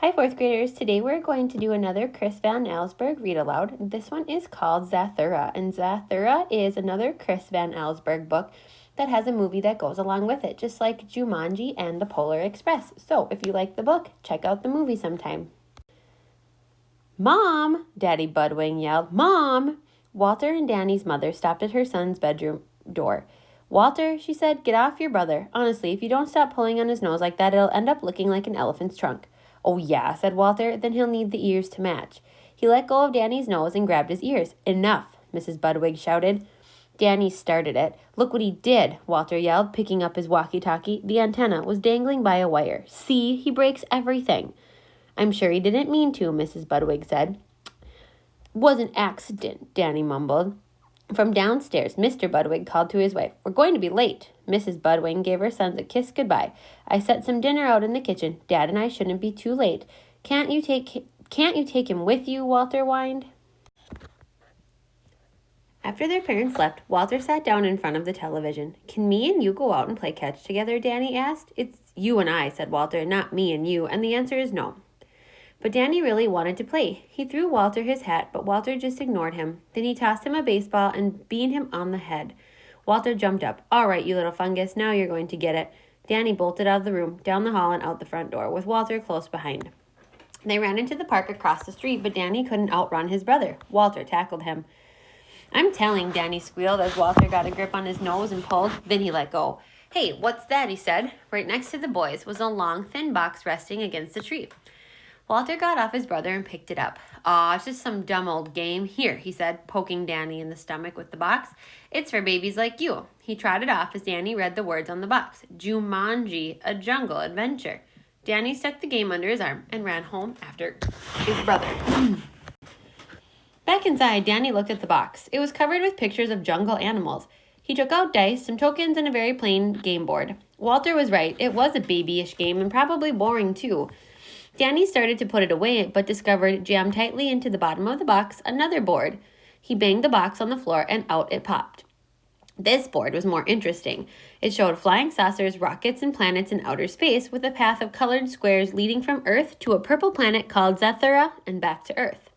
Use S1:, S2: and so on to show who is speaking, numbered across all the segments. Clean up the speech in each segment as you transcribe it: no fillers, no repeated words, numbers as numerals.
S1: Hi, fourth graders. Today we're going to do another Chris Van Allsburg read aloud. This one is called Zathura, and Zathura is another Chris Van Allsburg book that has a movie that goes along with it, just like Jumanji and the Polar Express. So if you like the book, check out the movie sometime. Mom! Daddy Budwing yelled. Mom! Walter and Danny's mother stopped at her son's bedroom door. Walter, she said, get off your brother. Honestly, if you don't stop pulling on his nose like that, it'll end up looking like an elephant's trunk. Oh, yeah, said Walter. Then he'll need the ears to match. He let go of Danny's nose and grabbed his ears. Enough, Mrs. Budwig shouted. Danny started it. Look what he did, Walter yelled, picking up his walkie-talkie. The antenna was dangling by a wire. See, he breaks everything. I'm sure he didn't mean to, Mrs. Budwig said. Was an accident, Danny mumbled. From downstairs, Mr. Budwig called to his wife. We're going to be late. Mrs. Budwig gave her sons a kiss goodbye. I set some dinner out in the kitchen. Dad and I shouldn't be too late. Can't you take him with you? Walter whined. After their parents left, Walter sat down in front of the television. Can me and you go out and play catch together? Danny asked. It's you and I, said Walter, not me and you, and the answer is no. But Danny really wanted to play. He threw Walter his hat, but Walter just ignored him. Then he tossed him a baseball and beat him on the head. Walter jumped up. All right, you little fungus, now you're going to get it. Danny bolted out of the room, down the hall and out the front door, with Walter close behind. They ran into the park across the street, but Danny couldn't outrun his brother. Walter tackled him. I'm telling, Danny squealed as Walter got a grip on his nose and pulled. Then he let go. Hey, what's that? He said. Right next to the boys was a long, thin box resting against a tree. Walter got off his brother and picked it up. Aw, it's just some dumb old game. Here, he said, poking Danny in the stomach with the box. It's for babies like you. He trotted off as Danny read the words on the box. Jumanji, a jungle adventure. Danny stuck the game under his arm and ran home after his brother. Back inside, Danny looked at the box. It was covered with pictures of jungle animals. He took out dice, some tokens, and a very plain game board. Walter was right. It was a babyish game and probably boring, too. Danny started to put it away, but discovered, jammed tightly into the bottom of the box, another board. He banged the box on the floor, and out it popped. This board was more interesting. It showed flying saucers, rockets, and planets in outer space, with a path of colored squares leading from Earth to a purple planet called Zathura and back to Earth.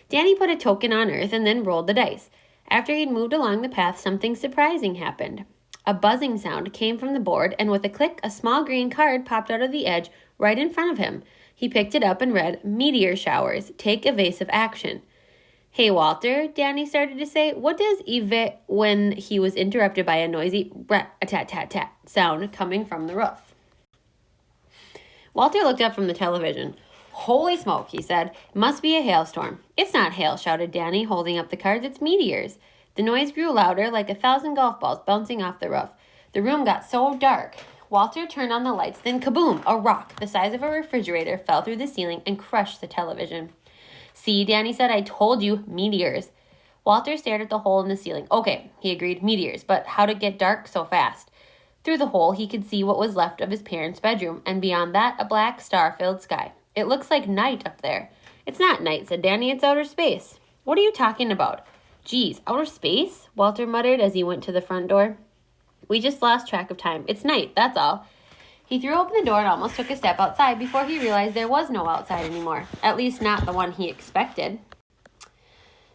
S1: Danny put a token on Earth and then rolled the dice. After he'd moved along the path, something surprising happened. A buzzing sound came from the board, and with a click, a small green card popped out of the edge right in front of him. He picked it up and read, Meteor showers, take evasive action. Hey, Walter, Danny started to say. What does when he was interrupted by a noisy rat-a-tat-tat-tat sound coming from the roof. Walter looked up from the television. Holy smoke, he said. It must be a hailstorm. It's not hail, shouted Danny, holding up the cards. It's meteors. The noise grew louder, like 1,000 golf balls bouncing off the roof. The room got so dark. Walter turned on the lights, then kaboom, a rock the size of a refrigerator fell through the ceiling and crushed the television. See, Danny said, I told you, meteors. Walter stared at the hole in the ceiling. Okay, he agreed, meteors, but how'd it get dark so fast? Through the hole, he could see what was left of his parents' bedroom, and beyond that, a black, star-filled sky. It looks like night up there. It's not night, said Danny, it's outer space. What are you talking about? Geez, outer space? Walter muttered as he went to the front door. We just lost track of time. It's night, that's all. He threw open the door and almost took a step outside before he realized there was no outside anymore. At least not the one he expected.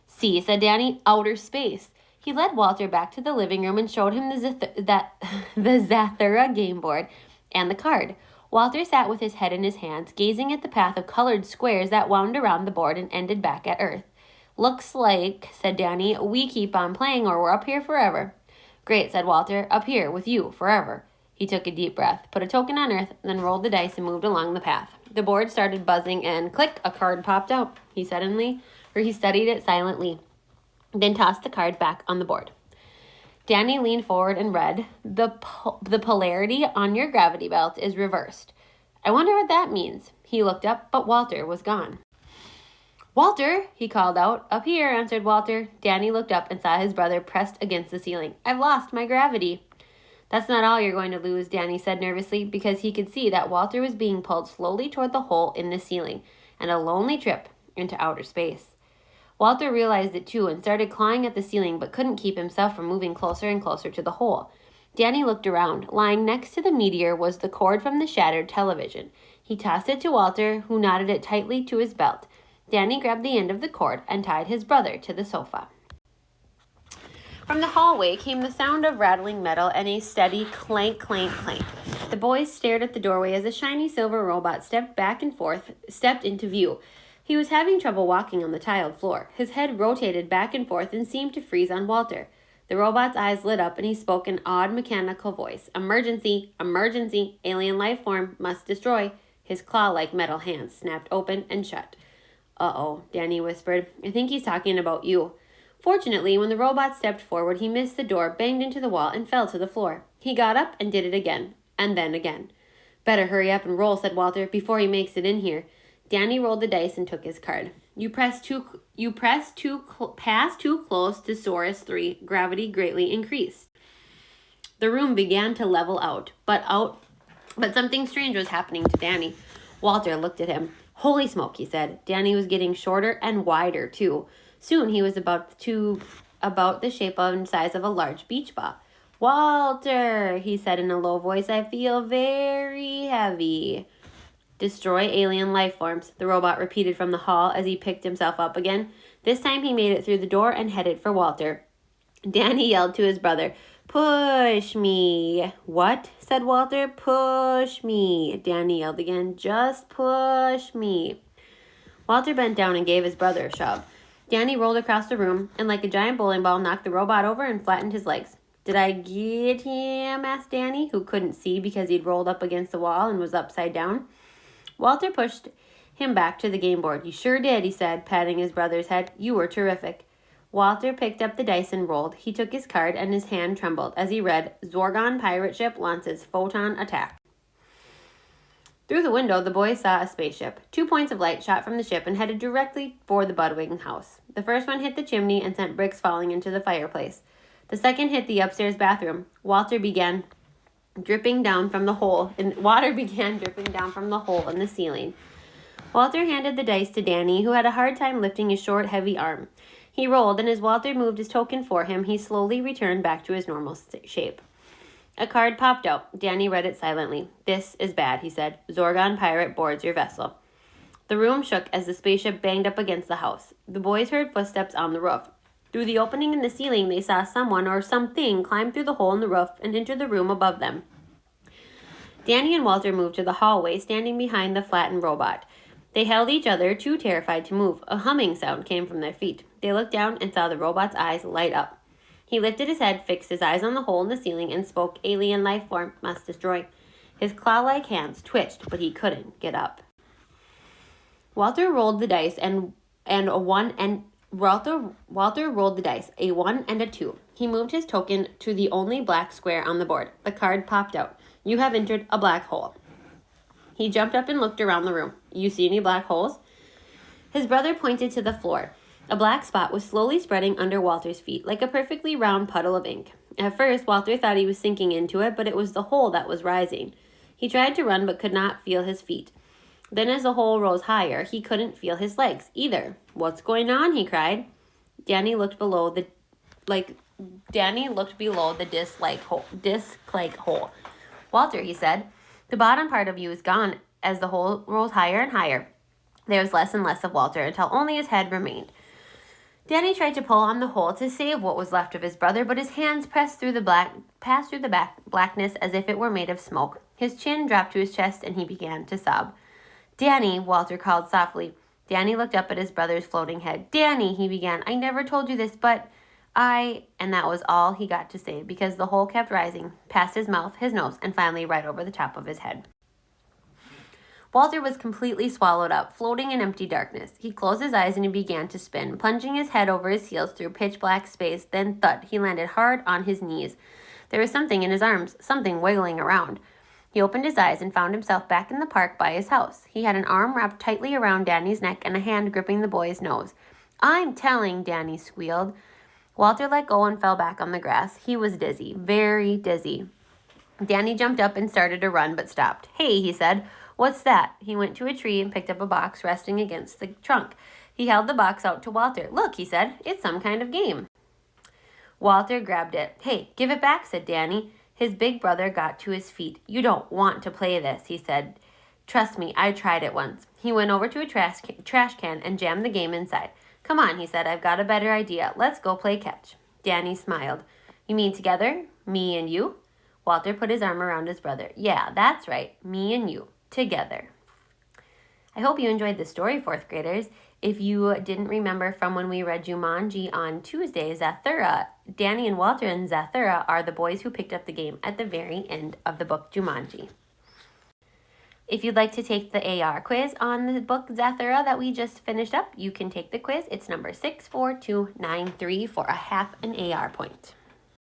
S1: See, said Danny, outer space. He led Walter back to the living room and showed him the Zathura game board and the card. Walter sat with his head in his hands, gazing at the path of colored squares that wound around the board and ended back at Earth. Looks like, said Danny, we keep on playing or we're up here forever. Great, said Walter, up here with you forever. He took a deep breath, put a token on Earth, then rolled the dice and moved along the path. The board started buzzing and click, a card popped out. He studied it silently, then tossed the card back on the board. Danny leaned forward and read, the polarity on your gravity belt is reversed. I wonder what that means. He looked up, but Walter was gone. Walter, he called out. Up here, answered Walter. Danny looked up and saw his brother pressed against the ceiling. I've lost my gravity. That's not all you're going to lose, Danny said nervously, because he could see that Walter was being pulled slowly toward the hole in the ceiling and a lonely trip into outer space. Walter realized it too and started clawing at the ceiling but couldn't keep himself from moving closer and closer to the hole. Danny looked around. Lying next to the meteor was the cord from the shattered television. He tossed it to Walter, who knotted it tightly to his belt. Danny grabbed the end of the cord and tied his brother to the sofa. From the hallway came the sound of rattling metal and a steady clank, clank, clank. The boys stared at the doorway as a shiny silver robot stepped into view. He was having trouble walking on the tiled floor. His head rotated back and forth and seemed to freeze on Walter. The robot's eyes lit up and he spoke in odd mechanical voice. Emergency, emergency, alien life form, must destroy. His claw-like metal hands snapped open and shut. Uh-oh, Danny whispered. I think he's talking about you. Fortunately, when the robot stepped forward, he missed the door, banged into the wall, and fell to the floor. He got up and did it again, and then again. Better hurry up and roll, said Walter, before he makes it in here. Danny rolled the dice and took his card. You pass too close to Saurus 3. Gravity greatly increased. The room began to level out, but something strange was happening to Danny. Walter looked at him. Holy smoke, he said. Danny was getting shorter and wider, too. Soon he was about the shape and size of a large beach ball. Walter, he said in a low voice, I feel very heavy. Destroy alien life forms, the robot repeated from the hall as he picked himself up again. This time he made it through the door and headed for Walter. Danny yelled to his brother, Push me. What? Said Walter. Push me. Danny yelled again, Just push me. Walter bent down and gave his brother a shove. Danny rolled across the room and like a giant bowling ball knocked the robot over and flattened his legs. Did I get him? Asked Danny, who couldn't see because he'd rolled up against the wall and was upside down. Walter pushed him back to the game board. You sure did, he said, patting his brother's head. You were terrific. Walter picked up the dice and rolled. He took his card and his hand trembled as he read, Zorgon pirate ship launches photon attack. Through the window, the boys saw a spaceship. 2 points of light shot from the ship and headed directly for the Budwig house. The first one hit the chimney and sent bricks falling into the fireplace. The second hit the upstairs bathroom. Water began dripping down from the hole in the ceiling. Walter handed the dice to Danny, who had a hard time lifting his short, heavy arm. He rolled, and as Walter moved his token for him, he slowly returned back to his normal shape. A card popped out. Danny read it silently. This is bad, he said. Zorgon pirate boards your vessel. The room shook as the spaceship banged up against the house. The boys heard footsteps on the roof. Through the opening in the ceiling, they saw someone or something climb through the hole in the roof and enter the room above them. Danny and Walter moved to the hallway, standing behind the flattened robot. They held each other, too terrified to move. A humming sound came from their feet. They looked down and saw the robot's eyes light up. He lifted his head, fixed his eyes on the hole in the ceiling, and spoke, Alien life form must destroy. His claw-like hands twitched, but he couldn't get up. Walter rolled the dice, Walter rolled the dice, a 1 and a 2. He moved his token to the only black square on the board. The card popped out. You have entered a black hole. He jumped up and looked around the room. You see any black holes? His brother pointed to the floor. A black spot was slowly spreading under Walter's feet, like a perfectly round puddle of ink. At first, Walter thought he was sinking into it, but it was the hole that was rising. He tried to run, but could not feel his feet. Then as the hole rose higher, he couldn't feel his legs either. What's going on? He cried. Danny looked below the disc-like hole. Walter, he said, the bottom part of you is gone as the hole rose higher and higher. There was less and less of Walter until only his head remained. Danny tried to pull on the hole to save what was left of his brother, but his hands passed through the blackness as if it were made of smoke. His chin dropped to his chest and he began to sob. Danny, Walter called softly. Danny looked up at his brother's floating head. Danny, he began, I never told you this, but and that was all he got to say because the hole kept rising, past his mouth, his nose, and finally right over the top of his head. Walter was completely swallowed up, floating in empty darkness. He closed his eyes and he began to spin, plunging his head over his heels through pitch-black space. Then, thud, he landed hard on his knees. There was something in his arms, something wiggling around. He opened his eyes and found himself back in the park by his house. He had an arm wrapped tightly around Danny's neck and a hand gripping the boy's nose. I'm telling, Danny squealed. Walter let go and fell back on the grass. He was dizzy, very dizzy. Danny jumped up and started to run, but stopped. Hey, he said. What's that? He went to a tree and picked up a box resting against the trunk. He held the box out to Walter. Look, he said, it's some kind of game. Walter grabbed it. Hey, give it back, said Danny. His big brother got to his feet. You don't want to play this, he said. Trust me, I tried it once. He went over to a trash can and jammed the game inside. Come on, he said, I've got a better idea. Let's go play catch. Danny smiled. You mean together? Me and you? Walter put his arm around his brother. Yeah, that's right. Me and you. Together. I hope you enjoyed the story, fourth graders. If you didn't remember from when we read Jumanji on Tuesday, Zathura, Danny and Walter and Zathura are the boys who picked up the game at the very end of the book Jumanji. If you'd like to take the AR quiz on the book Zathura that we just finished up, you can take the quiz. It's number 64293 for a half an AR point.